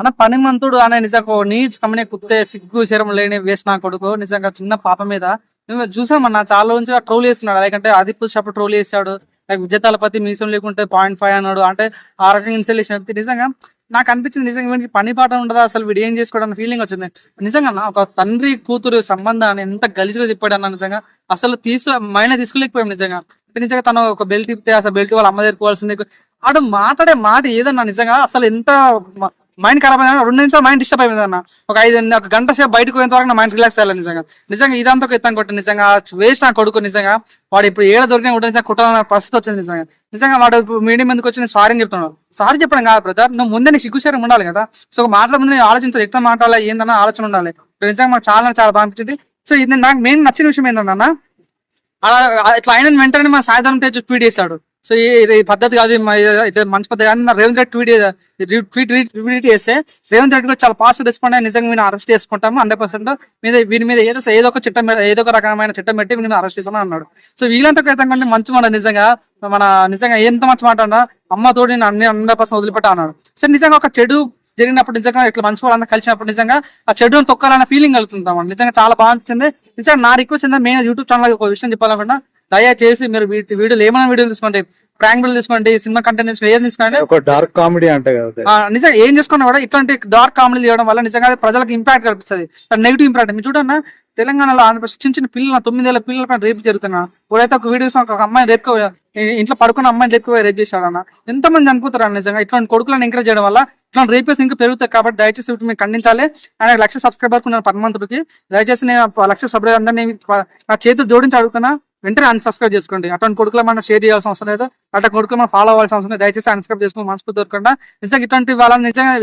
అన్న పనిమంతుడు అనే నిజంగా నీచ్ కమ్మనే కుత్తే సిగ్గు శరం లేని వేస్ట్ నా కొడుకు నిజంగా చిన్న పాప మీద నువ్వు చూసామన్నా చాలా నుంచి ట్రోల్ చేస్తున్నాడు. లేకంటే ఆదిత్య షాప్ ట్రోల్ చేశాడు. లైక్ విజయ తలపతి మీసం లేకుంటే 0.5 అన్నాడు. అంటే ఆ రకంగా ఇన్స్టాలేషన్ వ్యక్తి నిజంగా నాకు అనిపించింది. నిజంగా వీడికి పని పాట ఉండదా అసలు, వీడు ఏం చేసుకోవడం ఫీలింగ్ వచ్చింది నిజంగా. ఒక తండ్రి కూతురు సంబంధాన్ని ఎంత గలీజ్గా చెప్పాడు అన్న నిజంగా. అసలు మైండ్ తీసుకోలేకపోయాం నిజంగా. అంటే నిజంగా తను ఒక బెల్ట్ ఇస్తే అసలు బెల్ట్ వాళ్ళ అమ్మ తెరుకోవాల్సింది. ఆడు మాట్లాడే మాట ఏదన్నా నిజంగా అసలు ఎంత మైండ్ ఖరాబ్ అయినా 2 నిమిషాలు మైండ్ డిస్టర్బ్ అయింది అన్న. ఒక గంట సేపు బయటకు పోయేంత వరకు నా మైండ్ రిలాక్స్ అయ్యాలి నిజంగా. నిజంగా ఇదంతా ఎత్తాను కొట్టి నిజంగా వేస్ట్ నా కొడుకు నిజంగా. వాడు ఇప్పుడు ఏడ దొరికినా కూడా నిజంగా కుట్టాలన్న పరిస్థితి వచ్చింది నిజంగా. నిజంగా వాడు మీడియం ఎందుకు వచ్చి నేను సారీ అని చెప్తున్నాడు. సారీ చెప్పడం కాదు బ్రదర్, నువ్వు ముందే నీకు సిగ్గుశరం ఉండాలి కదా. సో మాటల ముందు నేను ఆలోచించాలి, ఎట్లా మాట్లాడాలి ఏందన్న ఆలోచన ఉండాలి. నిజంగా మాకు చాలా చాలా బాగా అనిపించింది. సో ఇది నాకు మెయిన్ నచ్చిన విషయం ఏంటన్నా, అలా ఇట్లా అయిన వెంటనే మా సాయంత్రం తేజ్ ట్వీట్ చేశాడు. సో ఇది పద్ధతి కాదు, మంచి పద్ధతి కాదు. నా రేవంత్ రెడ్డి ట్వీట్ చేస్తే రేవంత్ రెడ్డి కూడా చాలా పాజిటివ్ రెస్పాండ్ అయ్యి నిజంగా మీరు అరెస్ట్ చేసుకుంటాము 100%. వీరి మీద ఏదో ఒక చట్టం, ఏదో ఒక రకమైన చట్టం పెట్టి మీరు అరెస్ట్ చేస్తామని అన్నాడు. సో వీళ్ళంతా క్రితం మంచి మాట నిజంగా. నిజంగా ఎంత మంచి మాట అన్నా అమ్మ తోడు నేను 100% వదిలిపెట్టా అన్నాడు. సో నిజంగా ఒక చెడు జరిగినప్పుడు నిజంగా ఇట్లా మంచి వాళ్ళంతా కలిసినప్పుడు నిజంగా ఆ చెడుని తొక్కాలన్న ఫీలింగ్ కలుగుతుంటాం. నిజంగా చాలా బాగా నచ్చింది. నిజంగా నా రిక్వెస్ట్ ఏంటంటే మెయిన్ యూట్యూబ్ ఛానల్ ఒక విషయం చెప్పాలనుకున్నా, దయచేసి మీరు వీడియోలు ఏమైనా వీడియోలు తీసుకోండి, ప్రాంక్ వీడియోలు తీసుకోండి, సినిమా కంటెంట్ ఏం తీసుకోండి, ఒక డార్క్ కామెడీ అంటే నిజంగా ఏం చేసుకున్నా కూడా ఇట్లాంటి డార్క్ కామెడీ తీయడం వల్ల నిజంగా ప్రజలకు ఇంపాక్ట్ కనిపిస్తుంది, నెగిటివ్ ఇంపాక్ట్. మీరు చూడన్నా తెలంగాణలో ఆంధ్రప్రదేశ్ చిన్న పిల్లల 9 ఏళ్ల పిల్లల పైన రేపు జరుగుతున్నా. ఇప్పుడైతే ఒక వీడియోస్ ఒక అమ్మాయిని రేపు ఇంట్లో పడుకున్న అమ్మాయిని రేపు చేశాడన్న. ఎంతమంది చనిపోతారు అన్న నిజంగా. ఇట్లాంటి కొడుకులను ఎంకరేజ్ చేయడం వల్ల ఇట్లాంటి రేపేస్ ఇంకా పెరుగుతాయి. కాబట్టి దయచేసి మీరు ఖండించాలి. ఆయన 1,00,000 సబ్స్క్రైబర్స్ ఉన్నారు పరమంతుడికి. దయచేసి నేను 1,00,000 సబ్స్క్రైబర్ అందరినీ నా చేతులు జోడించి అడుగుతున్నా, వెంటనే అన్సబ్స్క్రైబ్ చేసుకోండి. అటువంటి కొడుకులు మనం షేర్ చేయాల్సిన అవసరం లేదు, అటువంటి కొడుకులు మనం ఫాలో అవ్వాల్సిన అవసరం లేదు. దయచేసి అన్సబ్స్క్రైబ్ చేసుకుని మనస్ఫూర్తి కోరుకుంటా. నిజంగా ఇటువంటి వాళ్ళని నిజంగా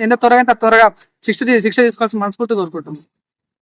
ఎంత త్వరగా శిక్ష తీసుకోవాల్సిన మనస్ఫూర్తి కోరుకుంటుంది.